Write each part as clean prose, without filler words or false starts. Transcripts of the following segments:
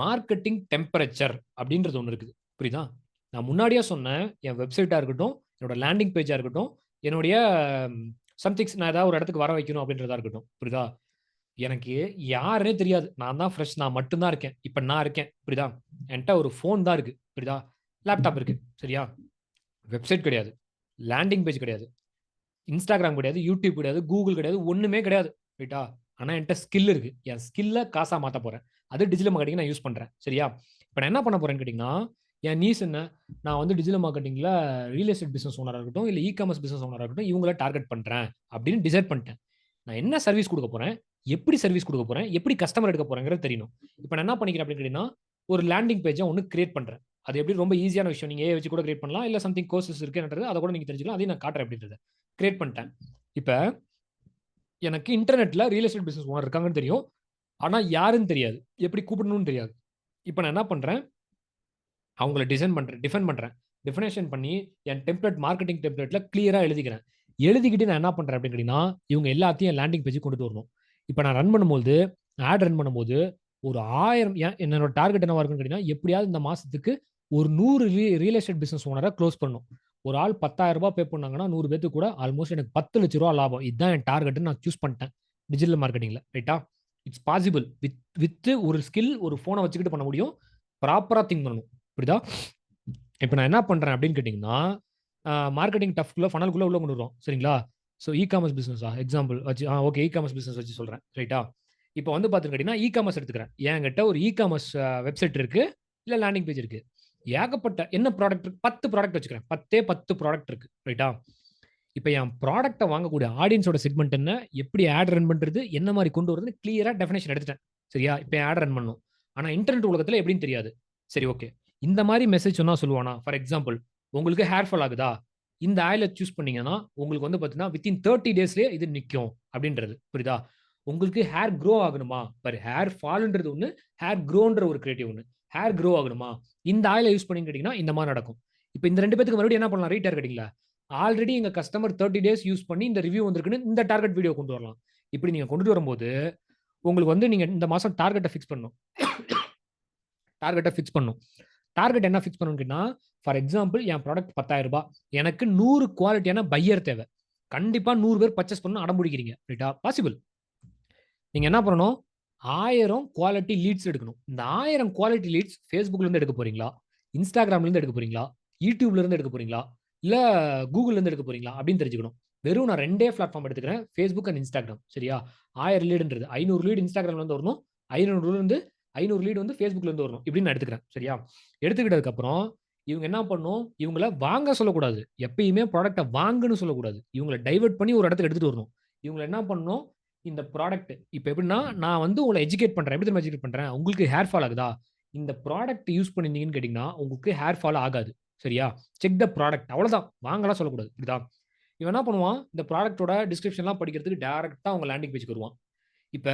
Marketing temperature அப்படின்றது ஒன்று இருக்குது. புரியுதா? நான் முன்னாடியே சொன்னேன், என் வெப்சைட்டாக இருக்கட்டும், என்னோட லேண்டிங் பேஜாக இருக்கட்டும், என்னுடைய சம்திங்ஸ் நான் ஏதாவது ஒரு இடத்துக்கு வர வைக்கணும் அப்படின்றதா இருக்கட்டும். புரியுதா? எனக்கு யாருன்னே தெரியாது. நான் தான் ஃப்ரெஷ். நான் மட்டும் தான் இருக்கேன். இப்ப நான் இருக்கேன். புரியுதா? என்ட்ட ஒரு ஃபோன் தான் இருக்கு. புரியுதா? லேப்டாப் இருக்கு. சரியா? வெப்சைட் கிடையாது. லேண்டிங் பேஜ் கிடையாது. இன்ஸ்டாகிராம் கிடையாது. யூடியூப் கிடையாது. கூகுள் கிடையாது. ஒண்ணுமே கிடையாது. ரைட்டா? ஆனா என்ட்ட ஸ்கில் இருக்கு. என் ஸ்கில்ல காசா மாத்த போறேன். அது டிஜிட்டல் மார்க்கெட்டிங் நான் யூஸ் பண்றேன். சரியா? இப்ப நான் என்ன பண்ண போறேன்னு கேட்டீங்கன்னா, என் நீஸ் என்ன? நான் வந்து டிஜிட்டல் மார்க்கெட்டிங்ல ரியல் எஸ்டேட் பிசினஸ் ஓனரா இருக்கட்டும், இல்ல இ-காமர்ஸ் பிசினஸ் ஓனரா இருக்கட்டும், இவங்கள டார்கெட் பண்றேன் அப்படின்னு டிசைட் பண்ணிட்டேன். நான் என்ன சர்வீஸ் குடுக்க போறேன்? எப்படி சர்வீஸ் குடுக்க போறேன்? எப்படி கஸ்டமர் எடுக்க போறேங்கிறது தெரியணும். இப்ப நான் என்ன பண்ணிக்கிறேன் அப்படின்னு கேட்டீங்கன்னா, ஒரு லேண்டிங் பேஜ ஒண்ணு கிரியேட் பண்றேன். அது எப்படி ரொம்ப ஈஸியான விஷயம். நீங்க ஏஐ வச்சு கூட கிரியேட் பண்ணலாம். இல்ல சம்திங் கோர்சஸ் இருக்குன்றது அத கூட நீங்க தெரிஞ்சுக்கலாம். அதையும் நான் காட்டுறேன் எப்படின்றத. கிரியேட் பண்ணிட்டேன். இப்ப எனக்கு இன்டர்நெட்ல ரியல் எஸ்டேட் பிசினஸ் ஓனர் இருக்காங்கன்னு தெரியும். ஆனா யாருன்னு தெரியாது. எப்படி கூப்பிடணும்னு தெரியாது. இப்ப நான் என்ன பண்றேன்? அவங்கள டிஃபைன் பண்றேன். டிஃபனேஷன் பண்ணி என் டெம்ப்ளேட் மார்க்கெட்டிங் டெம்ப்ளேட்ல கிளியரா எழுதிக்கிறேன். எழுதிக்கிட்டு நான் என்ன பண்றேன் அப்படின்னு கேட்டீங்கன்னா, இவங்க எல்லாத்தையும் என் லேண்டிங் பேஜ்க்கு கொண்டுட்டு வரணும். இப்ப நான் ரன் பண்ணும்போது, ஆட் ரன் பண்ணும்போது ஒரு 1000 என்னோட டார்கெட் என்னவா இருக்குன்னு கேட்டீங்கன்னா, எப்படியாவது இந்த மாசத்துக்கு ஒரு 100 ரியல் எஸ்டேட் பிசினஸ் ஓனர குளோஸ் பண்ணணும். ஒரு ஆள் ரூ. 10,000 பே பண்ணாங்கன்னா, 100 பேத்துக்கு கூட ஆல்மோஸ்ட் எனக்கு ரூ. 10,00,000 லாபம். இதுதான் என் டார்கெட்ன்னு நான் சூஸ் பண்ணிட்டேன். டிஜிட்டல் மார்க்கெட்டிங்ல. ரைட்டா? It's possible. வித் ஒரு ஸ்கில், ஒரு ஃபோன வச்சுக்கிட்டு பண்ண முடியும். ப்ராப்பரா திங்க் பண்ணணும். புரியுதா? இப்ப நான் என்ன பண்றேன் அப்படின்னு கேட்டீங்கன்னா, மார்க்கெட்டிங் டஃப்க்குள்ள ஃபனல்க்குள்ள உள்ள கொண்டு வருவோம். சரிங்களா? ஸோ இ-காமர்ஸ் பிசினஸா எக்ஸாம்பிள் வச்சு ஓகே இ-காமர்ஸ் பிசினஸ் வச்சு சொல்றேன். ரைட்டா? இப்ப வந்து பாத்துன்னு கேட்டீங்கன்னா, இ-காமர்ஸ் எடுத்துக்கிறேன். என்கிட்ட ஒரு இ-காமர்ஸ் வெப்சைட் இருக்கு. இல்ல லேண்டிங் பேஜ் இருக்கு. ஏகப்பட்ட என்ன ப்ராடக்ட் 10 ப்ராடக்ட் வச்சுக்கிறேன். 10 ப்ராடக்ட் இருக்கு. ரைட்டா? இப்ப என் ப்ராடக்ட்ட வாங்கக்கூடிய ஆடியன்ஸோட செக்மென்ட் என்ன? எப்படி ஆட் ரன் பண்றது? என்ன மாரி கொண்டு வரதுன்னு கிளியரா டெஃபினிஷன் எடுத்துட்டேன். சரியா? இப்ப என் ஆட் ரன் பண்ணணும். ஆனா இன்டர்நெட் உலகத்துல எப்படின்னு தெரியாது. சரி ஓகே. இந்த மாரி மெசேஜ் சொன்னா சொல்லுவானா? ஃபார் எக்ஸாம்பிள் உங்களுக்கு ஹேர் ஃபால் ஆகுதா? இந்த ஆயில சூஸ் பண்ணீங்கன்னா, உங்களுக்கு வந்து பார்த்தீங்கன்னா, வித்தின் 30 டேஸ்லயே இது நிக்கும் அப்படின்றது. புரியுதா? உங்களுக்கு ஹேர் க்ரோ ஆகணுமா? பாரு ஹேர் ஃபால்ன்றது ஒண்ணு, ஹேர் க்ரோன்ற ஒரு கிரியேட்டிவ் ஒண்ணு. ஹேர் க்ரோ ஆகணுமா? இந்த ஆயில யூஸ் பண்ணீங்கன்னு கேட்டீங்கன்னா, இந்த மாரி நடக்கும். இப்ப இந்த 2 பேத்துக்கு மறுபடியும் என்ன பண்ணலாம்? ரீடார்கெட்டிங்ல. ஆல்ரெடி எங்க கஸ்டமர் 30 டேஸ் யூஸ் பண்ணி இந்த ரிவ்யூ வந்திருக்குன்னு இந்த டார்கெட் வீடியோ கொண்டு வரலாம். இப்படி நீங்க கொண்டுட்டு வரும்போது, உங்களுக்கு வந்து நீங்க இந்த மாசம் டார்கெட்ட ஃபிக்ஸ் பண்ணணும். டார்கெட்ட ஃபிக்ஸ் பண்ணணும். டார்கெட் என்ன ஃபிக்ஸ் பண்ணணும்னு கேட்டீங்கன்னா, ஃபார் எக்ஸாம்பிள் என் ப்ராடக்ட் ரூ. 10,000 எனக்கு 100 குவாலிட்டியான பையர் தேவை. கண்டிப்பா 100 பேர் பர்ச்சேஸ் பண்ணணும்னு அடம் பிடிக்கிறீங்க. ரைட்டா? பாசிபிள். நீங்க என்ன பண்ணணும்? 1000 குவாலிட்டி லீட்ஸ் எடுக்கணும். இந்த 1000 குவாலிட்டி லீட்ஸ் Facebookல இருந்து எடுக்க போறீங்களா? Instagramல இருந்து எடுக்க போறீங்களா? YouTubeல இருந்து எடுக்க போறீங்களா? இல்ல Googleல இருந்து எடுக்க போறீங்களா? அப்படின்னு தெரிஞ்சுக்கணும். வெறும் நான் 2டே பிளாட்ஃபார்ம் எடுத்துக்கிறேன். Facebook and Instagram. சரியா? 1000 லீடுன்றது 500 லீடு Instagramல இருந்து வரணும். 500 லீடு வந்து Facebookல இருந்து வரணும். இப்படின்னு நான் எடுத்துக்கிறேன். சரியா? எடுத்துக்கிட்டதுக்கு அப்புறம் இவங்க என்ன பண்ணணும்? இவங்கள வாங்க சொல்லக்கூடாது. எப்பயுமே ப்ராடக்ட்ட வாங்குன்னு சொல்லக்கூடாது. இவங்கள டைவர்ட் பண்ணி ஒரு இடத்துக்கு எடுத்துட்டு வரணும். இவங்கள என்ன பண்ணணும்? இந்த ப்ராடக்ட் இப்ப எப்படின்னா, நான் வந்து உங்கள எஜுகேட் பண்றேன். எப்படி தெரியுமா எஜுகேட் பண்றேன்? உங்களுக்கு ஹேர் ஃபால் ஆகுதா? இந்த ப்ராடக்ட் யூஸ் பண்ணியிருந்தீங்கன்னு கேட்டீங்கன்னா, உங்களுக்கு ஹேர் ஃபால் ஆகாது. சரியா? செக் த ப்ராடக்ட் அவ்வளோதான். வாங்கலாம் சொல்லக்கூடாது. புரியுதா? இவன் என்ன பண்ணுவான்? இந்த ப்ராடக்ட்டோட டிஸ்கிரிப்ஷன்லாம் படிக்கிறதுக்கு டைரக்ட்டா உங்க லேண்டிங் பேஜ்க்கு வருவான். இப்ப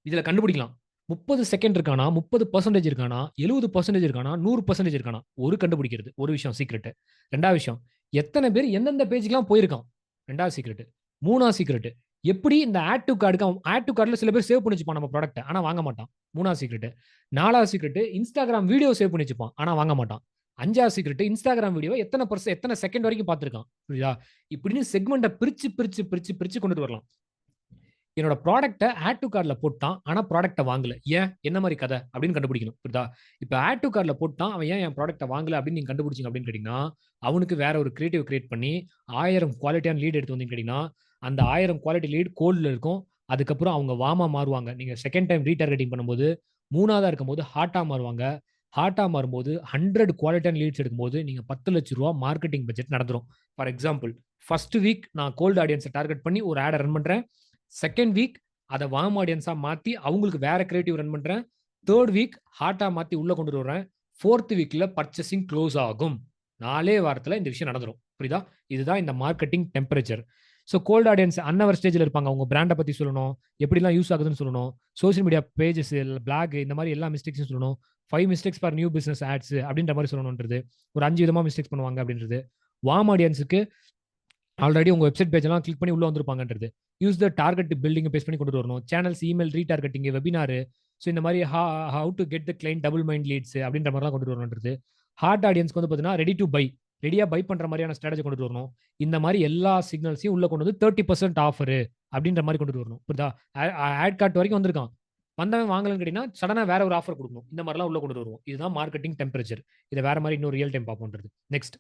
இதுல கண்டுபிடிக்கலாம். 30 செகண்ட் இருக்கானா? 30% இருக்கானா? 70% இருக்கானா? 100% இருக்கானா? ஒரு கண்டுபிடிக்கிறது. ஒரு விஷயம் சீக்ரெட். 2வது விஷயம், எத்தன பேர் எந்தெந்த பேஜ்க்குலாம் போயிருக்கான்? 2வது சீக்ரெட். 3வது சீக்ரெட். எப்படி இந்த ஆட் டூ கார்ட்க்கு ஆட் டூ கார்ட்ல சில பேர் சேவ் பண்ணி வச்சுப்பான் நம்ம ப்ராடக்ட்ட. ஆனா வாங்க மாட்டான். 3வது சீக்ரெட். 4வது சீக்ரெட் Instagram வீடியோ சேவ் பண்ணி வச்சுப்பான். ஆனா வாங்க மாட்டான். 5வது சீக்ரெட் Instagram வீடியோவ எத்தன செகண்ட் வரைக்கும் பார்த்திருக்கான். புரியுதா? இப்படின்னு செக்மெண்ட்ட பிரிச்சு கொண்டுட்டு வரலாம். என்னோட ப்ராடக்ட்ட ஆட் டூ கார்ட்ல போட்டான். ஆனா ப்ராடக்ட்ட வாங்கல. ஏன்? என்ன மாரி கத? அப்படின்னு கண்டுபிடிக்கணும். புரியுதா? இப்ப ஆட் டூ கார்ட்ல போட்டான். அவன் ஏன் என் ப்ராடக்ட்ட வாங்கல அப்படின்னு நீங்க கண்டுபிடிச்சீங்க அப்படின்னு கேட்டீங்கன்னா, அவனுக்கு வேற ஒரு கிரியேட்டிவ் கிரியேட் பண்ணி 1000 குவாலிட்டியான லீட் எடுத்து வந்தீங்கன்னு கேட்டீங்கன்னா, அந்த 1000 குவாலிட்டி லீட் கோல்ட்ல இருக்கும். அதுக்கப்புறம் அவங்க வார்மா மாறுவாங்க. நீங்க செகண்ட் டைம் ரீடார்கெட்டிங் பண்ணும்போது, 3வதா இருக்கும்போது ஹாட்டா மாறுவாங்க. ஹாட்டா மாறும்போது 100 குவாலிட்டியான லீட்ஸ் எடுக்கும்போது, நீங்க ரூ. 10,00,000 மார்க்கெட்டிங் பட்ஜெட் நடந்துரும். ஃபார் எக்ஸாம்பிள், ஃபர்ஸ்ட் வீக் நான் கோல்ட் ஆடியன்ஸ டார்கெட் பண்ணி ஒரு ஆட ரன் பண்றேன். செகண்ட் வீக் அத வார்ம் ஆடியன்ஸா மாத்தி அவங்களுக்கு வேற கிரியேட்டிவ் ரன் பண்றேன். 3 வீக் ஹாட்டா மாத்தி உள்ள கொண்டு வருவேன். 4த் வீக்ல பர்ச்சேசிங் குளோஸ் ஆகும். 4 வாரத்துல இந்த விஷயம் நடந்துரும். புரியுதா? இதுதான் இந்த marketing temperature. So cold audience unaware ஸ்டேஜ்ல இருப்பாங்க. உங்க பிராண்ட பத்தி சொல்லணும். எப்படிலாம் யூஸ் ஆகுதுன்னு சொல்லணும். சோசியல் மீடியா பேஜஸ், பிளாக் இந்த மாரி எல்லா மிஸ்டேக்ஸும் சொல்லணும். 5 mistakes for new business ads அப்படின்ற மாரி சொல்லணும்ன்றது. ஒரு 5 விதமா மிஸ்டேக்ஸ் பண்ணுவாங்க அப்படின்றது. வார்ம் ஆடியன்ஸ்க்கு ஆல்ரெடி உங்க வெப்சைட் பேஜ் எல்லாம் கிளிக் பண்ணி உள்ள வந்திருப்பாங்கன்றது. Use the target building base பண்ணி கொண்டு வரணும். Channels, email retargeting, webinar. So இந்த மாதிரி how to get the client double mind leads அப்படின்ற மாதிரிலாம் கொண்டு வரணுன்றது. ஹார்ட் ஆடியன்ஸ்க்கு வந்து பார்த்தீங்கன்னா ரெடி டு பை, ரெடியா பை பண்ற மாதிரியான ஸ்ட்ராட்டஜி கொண்டு வரணும். இந்த மாதிரி எல்லா சிக்னல்ஸையும் உள்ள கொண்டு வந்து 30% ஆஃபர் அப்படின்ற மாதிரி கொண்டு வரணும். புரியுதா? ஆட் கார்ட் வரைக்கும் வந்திருக்கான். வந்தவன் வாங்கலன்னு கேட்டீங்கன்னா சடனா வேற ஒரு ஆஃபர் கொடுக்கணும். இந்த மாதிரிலாம் உள்ள கொண்டு வருவோம். இதுதான் மார்க்கெட்டிங் டெம்பரேச்சர். இதை வேற மாதிரி இன்னொரு ரியல் டைம் பார்ப்போம்ன்றது. நெக்ஸ்ட்